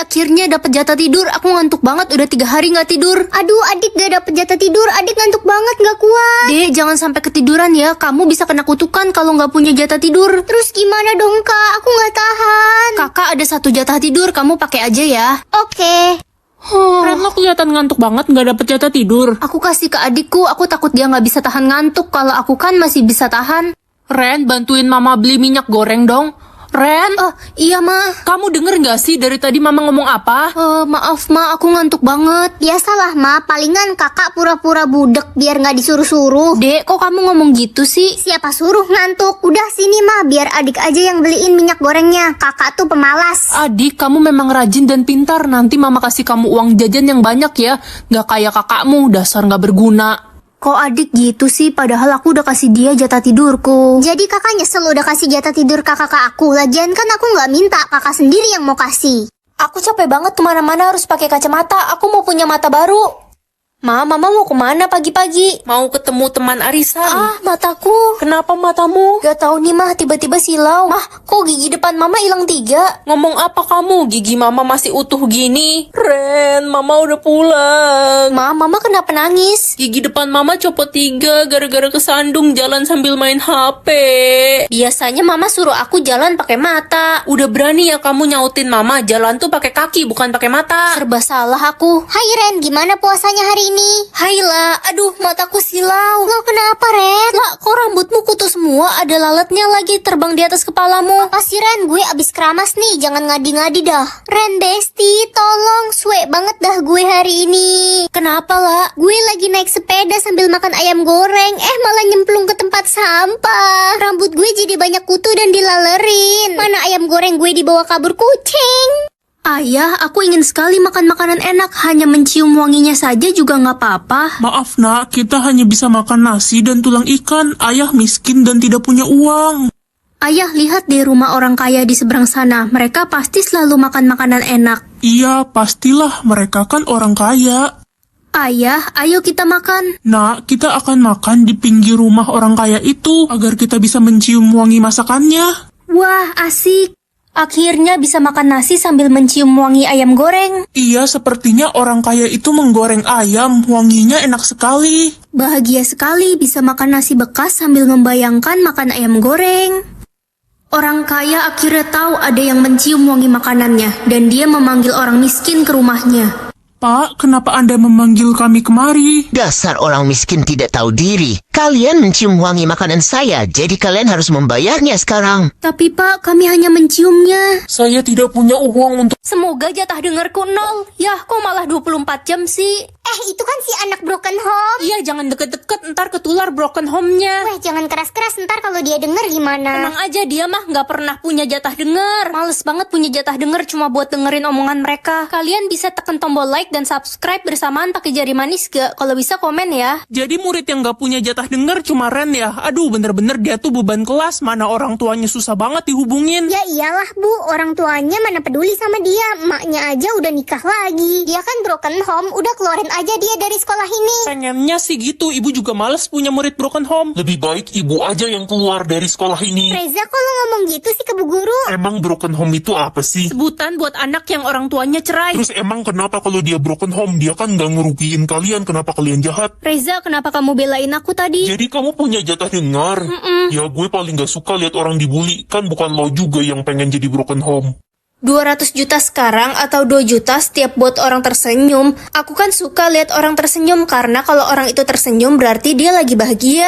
akhirnya dapat jatah tidur. Aku ngantuk banget, udah 3 hari nggak tidur. Aduh, adik gak dapet jatah tidur. Adik ngantuk banget, gak kuat. Dek, jangan sampai ketiduran ya. Kamu bisa kena kutukan kalau nggak punya jatah tidur. Terus gimana dong, Kak? Aku gak tahan. Kakak ada 1 jatah tidur, kamu pakai aja ya. Oke. Ren, lo kelihatan ngantuk banget nggak dapet jatah tidur. Aku kasih ke adikku, aku takut dia nggak bisa tahan ngantuk. Kalau aku kan masih bisa tahan. Ren, bantuin mama beli minyak goreng dong. Ren, Oh, iya Ma. kamu denger nggak sih dari tadi mama ngomong apa? Maaf Ma, aku ngantuk banget. Biasalah, Ma. Palingan kakak pura-pura budek biar gak disuruh-suruh. Dek, kok kamu ngomong gitu sih? Siapa suruh ngantuk? Udah sini, Ma. Biar adik aja yang beliin minyak gorengnya. Kakak tuh pemalas. Adik, kamu memang rajin dan pintar. Nanti mama kasih kamu uang jajan yang banyak ya. Nggak kayak kakakmu, dasar nggak berguna. Kok adik gitu sih? Padahal aku udah kasih dia jatah tidurku. Jadi kakak nyesel udah kasih jatah tidur kakak ke aku. Lagian kan aku gak minta, kakak sendiri yang mau kasih. Aku capek banget kemana-mana harus pakai kacamata. Aku mau punya mata baru. Mama mau kemana pagi-pagi? Mau ketemu teman arisan. Ah, mataku. Kenapa matamu? Gak tahu nih Mah, tiba-tiba silau. Mah, kok gigi depan Mama hilang 3? Ngomong apa kamu? Gigi mama masih utuh gini. Ren, mama udah pulang. Mama kenapa nangis? Gigi depan mama copot 3 gara-gara kesandung jalan sambil main HP. Biasanya Mama suruh aku jalan pakai mata. Udah berani ya kamu nyautin mama, jalan tuh pakai kaki bukan pakai mata. Serba salah aku. Hai Ren, gimana puasanya hari ini? Hai La, aduh mataku silau. Lo kenapa Ren? La, kok rambutmu kutu semua? Ada lalatnya lagi terbang di atas kepalamu. Apa sih Ren? Gue abis keramas nih, jangan ngadi-ngadi dah. Ren Besti, tolong, suwe banget dah gue hari ini. Kenapa La? Gue lagi naik sepeda sambil makan ayam goreng, malah nyemplung ke tempat sampah. Rambut gue jadi banyak kutu dan dilalerin. Mana ayam goreng gue dibawa kabur kucing. Ayah, aku ingin sekali makan makanan enak. Hanya mencium wanginya saja juga nggak apa-apa. Maaf nak, kita hanya bisa makan nasi dan tulang ikan. Ayah miskin dan tidak punya uang. Ayah, lihat di rumah orang kaya di seberang sana. Mereka pasti selalu makan makanan enak. Iya, pastilah mereka kan orang kaya. Ayah, ayo kita makan. Nak, kita akan makan di pinggir rumah orang kaya itu agar kita bisa mencium wangi masakannya. Wah, asik. Akhirnya bisa makan nasi sambil mencium wangi ayam goreng. Iya, sepertinya orang kaya itu menggoreng ayam. Wanginya enak sekali. Bahagia sekali bisa makan nasi bekas sambil membayangkan makan ayam goreng. Orang kaya akhirnya tahu ada yang mencium wangi makanannya, dan dia memanggil orang miskin ke rumahnya. Pak, kenapa Anda memanggil kami kemari? Dasar orang miskin tidak tahu diri. Kalian mencium wangi makanan saya, jadi kalian harus membayarnya sekarang. Tapi Pak, kami hanya menciumnya. Saya tidak punya uang untuk... Semoga jatah dengarku 0. Yah, kok malah 24 jam sih? Itu kan si anak broken home. Iya, jangan deket-deket, ntar ketular broken home-nya. Weh, jangan keras-keras, ntar kalau dia denger gimana? Tenang aja, dia mah nggak pernah punya jatah denger. Males banget punya jatah denger cuma buat dengerin omongan mereka. Kalian bisa tekan tombol like dan subscribe bersamaan pakai jari manis gak? Kalau bisa komen ya. Jadi murid yang gak punya jatah denger cuma Ren ya? Aduh, bener-bener dia tuh beban kelas. Mana orang tuanya susah banget dihubungin. Ya iyalah Bu, orang tuanya mana peduli sama dia. Emaknya aja udah nikah lagi. Dia kan broken home, udah keluarin aja dia dari sekolah ini. Pengennya sih gitu, ibu juga males punya murid broken home. Lebih baik ibu aja yang keluar dari sekolah ini. Reza, kok lo ngomong gitu sih ke Bu Guru? Emang broken home itu apa sih? Sebutan buat anak yang orang tuanya cerai. Terus emang kenapa kalau dia broken home? Dia kan gak ngerugiin kalian, kenapa kalian jahat? Reza, kenapa kamu belain aku tadi? Jadi kamu punya jatah dengar? Ya gue paling gak suka lihat orang dibully. Kan bukan lo juga yang pengen jadi broken home. 200 juta sekarang atau 2 juta setiap buat orang tersenyum. Aku kan suka lihat orang tersenyum karena kalau orang itu tersenyum berarti dia lagi bahagia.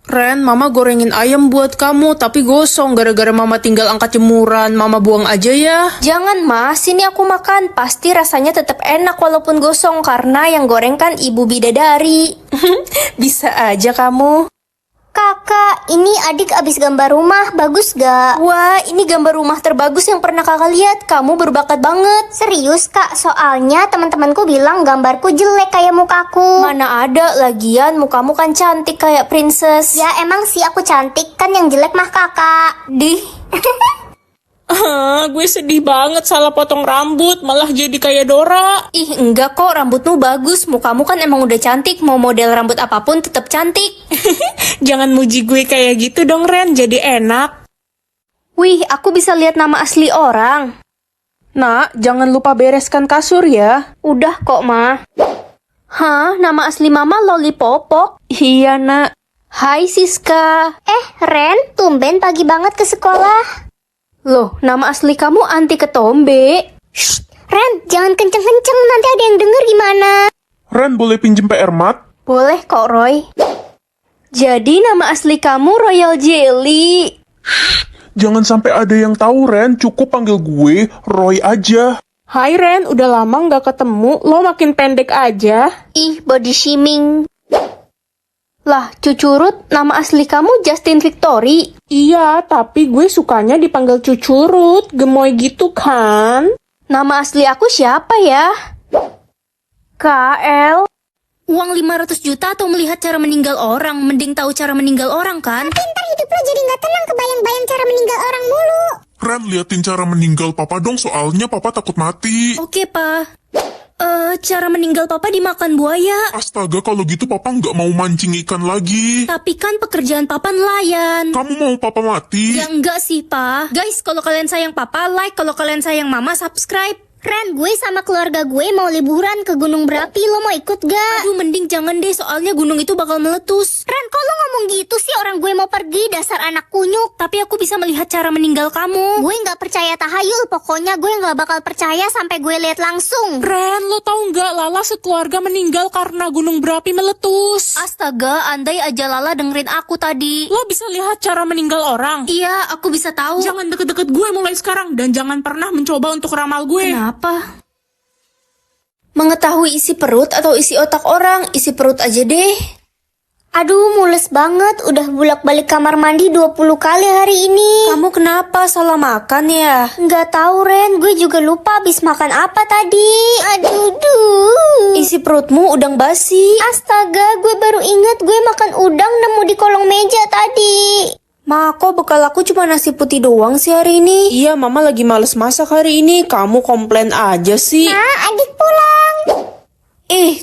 Ren, mama gorengin ayam buat kamu, tapi gosong gara-gara mama tinggal angkat jemuran. Mama buang aja ya. Jangan Mas, sini aku makan. Pasti rasanya tetap enak walaupun gosong karena yang goreng kan ibu bidadari. Bisa aja kamu. Kakak, ini adik abis gambar rumah, bagus gak? Wah, ini gambar rumah terbagus yang pernah kakak lihat. Kamu berbakat banget. Serius kak, soalnya teman-temanku bilang gambarku jelek kayak mukaku. Mana ada, lagian mukamu kan cantik kayak princess. Ya emang sih aku cantik, kan yang jelek mah kakak. Dih. Gue sedih banget salah potong rambut, malah jadi kayak Dora. Ih, enggak kok, rambutmu bagus. Mukamu kan emang udah cantik. Mau model rambut apapun tetap cantik. Jangan muji gue kayak gitu dong Ren, jadi enak. Wih, aku bisa lihat nama asli orang. Nak, jangan lupa bereskan kasur ya. Udah kok, Ma. Hah, nama asli Mama Lollipopok? Iya, Nak. Hai Siska. Ren, tumben pagi banget ke sekolah. Loh, nama asli kamu Anti Ketombe. Ren, jangan kenceng-kenceng, nanti ada yang denger gimana. Ren, boleh pinjem PR Mat? Boleh kok, Roy. Jadi nama asli kamu Royal Jelly. Jangan sampai ada yang tahu, Ren. Cukup panggil gue Roy aja. Hai Ren, udah lama nggak ketemu. Lo makin pendek aja. Ih, body shaming. Lah, Cucurut, nama asli kamu Justin Victory. Iya, tapi gue sukanya dipanggil Cucurut. Gemoy gitu kan? Nama asli aku siapa ya? KL. Uang 500 juta atau melihat cara meninggal orang? Mending tahu cara meninggal orang kan? Ntar hidup lo jadi gak tenang kebayang-bayang cara meninggal orang mulu. Ren, liatin cara meninggal papa dong, soalnya papa takut mati. Oke, Pa. Cara meninggal papa dimakan buaya. Astaga, kalau gitu papa nggak mau mancing ikan lagi. Tapi kan pekerjaan papa nelayan. Kamu mau papa mati? Ya enggak sih, Pa. Guys, kalau kalian sayang papa, like. Kalau kalian sayang mama, subscribe. Ren, gue sama keluarga gue mau liburan ke Gunung Berapi, lo mau ikut gak? Aduh, mending jangan deh, soalnya gunung itu bakal meletus. Ren, kok lo ngomong gitu sih? Orang gue mau pergi, dasar anak kunyuk. Tapi aku bisa melihat cara meninggal kamu. Gue gak percaya tahayul, pokoknya gue gak bakal percaya sampai gue lihat langsung. Ren, lo tau nggak Lala sekeluarga meninggal karena gunung berapi meletus? Astaga, andai aja Lala dengerin aku tadi. Lo bisa lihat cara meninggal orang? Iya, aku bisa tahu. Jangan deket-deket gue mulai sekarang dan jangan pernah mencoba untuk ramal gue. Kenapa? Mengetahui isi perut atau isi otak orang, isi perut aja deh. Aduh, mules banget. Udah bolak-balik kamar mandi 20 kali hari ini. Kamu kenapa? Salah makan ya? Nggak tahu, Ren. Gue juga lupa habis makan apa tadi. Aduh, duh. Isi perutmu udang basi. Astaga, gue baru ingat gue makan udang nemu di kolong meja tadi. Ma, kok bekal aku cuma nasi putih doang sih hari ini? Iya, Mama lagi males masak hari ini. Kamu komplain aja sih. Adik pulang.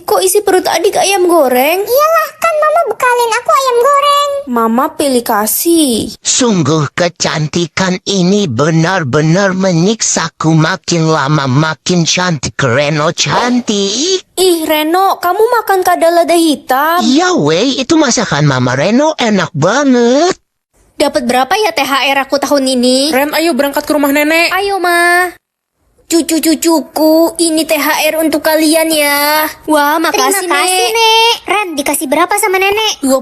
Kok isi perut adik ayam goreng? Iyalah, kan Mama bekalin aku ayam goreng. Mama pilih kasih. Sungguh kecantikan ini benar-benar menyiksaku, makin lama makin cantik. Reno cantik. Ih, Reno, kamu makan kadal lada hitam? Ya weh, itu masakan Mama Reno enak banget. Dapat berapa ya THR aku tahun ini? Ren, ayo berangkat ke rumah nenek. Ayo, Ma. Cucu-cucuku, ini THR untuk kalian ya. Wah, makasih, Terima kasih, Nek. Ren, dikasih berapa sama Nenek? 20.000,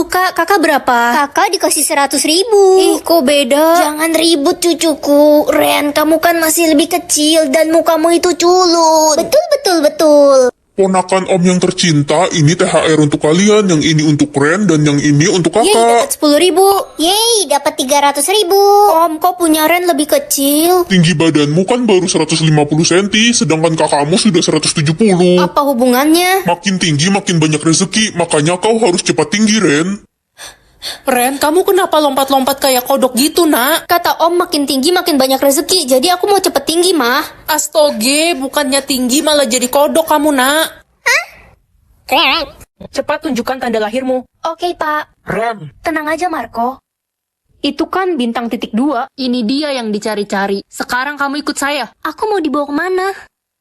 Kak. Kakak berapa? Kakak dikasih 100.000. Ih, kok beda? Jangan ribut cucuku. Ren, kamu kan masih lebih kecil dan mukamu itu culun. Betul, betul, betul. Ponakan Om yang tercinta, ini THR untuk kalian, yang ini untuk Ren, dan yang ini untuk Yeay, kakak. dapat 10.000. Yeay, dapat 300.000. Om, kok punya Ren lebih kecil? Tinggi badanmu kan baru 150 cm, sedangkan kakakmu sudah 170. Apa hubungannya? Makin tinggi makin banyak rezeki, makanya kau harus cepat tinggi, Ren. Ren, kamu kenapa lompat-lompat kayak kodok gitu, Nak? Kata Om, makin tinggi makin banyak rezeki. Jadi aku mau cepet tinggi, Mah. Astoge, bukannya tinggi malah jadi kodok kamu, Nak. Ren. Cepat tunjukkan tanda lahirmu. Oke, Pak. Ren, Tenang aja, Marco. Itu kan bintang titik 2. Ini dia yang dicari-cari. Sekarang kamu ikut saya. Aku mau dibawa kemana?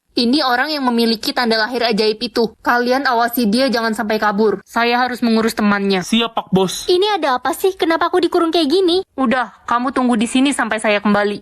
Ini orang yang memiliki tanda lahir ajaib itu. Kalian awasi dia jangan sampai kabur. Saya harus mengurus temannya. Siap, Pak Bos. Ini ada apa sih? Kenapa aku dikurung kayak gini? Udah, kamu tunggu di sini sampai saya kembali.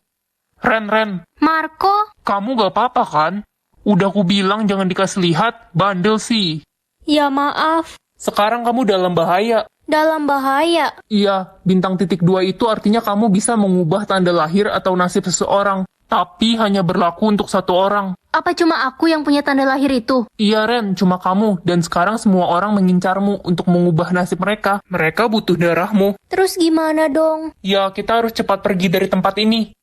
Ren, Marco? kamu gak apa-apa kan? Udah aku bilang jangan dikasih lihat, bandel sih. Ya maaf. Sekarang kamu dalam bahaya. Dalam bahaya. Iya, bintang titik 2 itu artinya kamu bisa mengubah tanda lahir atau nasib seseorang. Tapi hanya berlaku untuk satu orang. Apa cuma aku yang punya tanda lahir itu? Iya Ren, cuma kamu. Dan sekarang semua orang mengincarmu untuk mengubah nasib mereka. Mereka butuh darahmu. Terus gimana dong? Ya, kita harus cepat pergi dari tempat ini.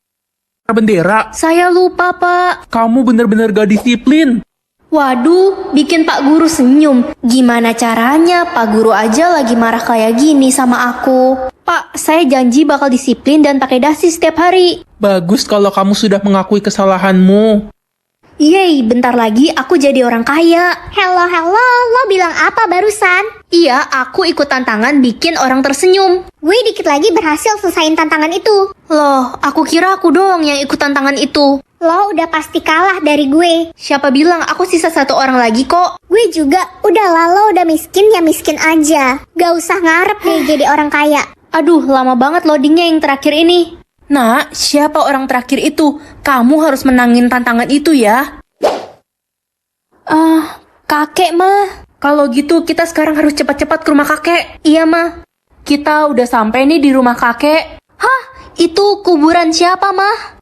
Bendera, Saya lupa, Pak. kamu bener-bener gak disiplin. Waduh, bikin Pak Guru senyum. Gimana caranya? Pak Guru aja lagi marah kayak gini sama aku. Pak, saya janji bakal disiplin dan pakai dasi setiap hari. Bagus kalau kamu sudah mengakui kesalahanmu. Yeay, bentar lagi aku jadi orang kaya. Hello, lo bilang apa barusan? Iya, aku ikut tantangan bikin orang tersenyum. Gue dikit lagi berhasil selesain tantangan itu. Loh, aku kira aku doang yang ikut tantangan itu. Lo udah pasti kalah dari gue. Siapa bilang aku sisa 1 orang lagi kok? Gue juga, udahlah lo udah miskin ya miskin aja. Gak usah ngarep deh jadi orang kaya. Aduh, lama banget loadingnya yang terakhir ini. Nak, siapa orang terakhir itu? Kamu harus menangin tantangan itu ya. Kakek mah. Kalau gitu kita sekarang harus cepat-cepat ke rumah kakek. Iya mah. Kita udah sampai nih di rumah kakek. Hah? Itu kuburan siapa mah?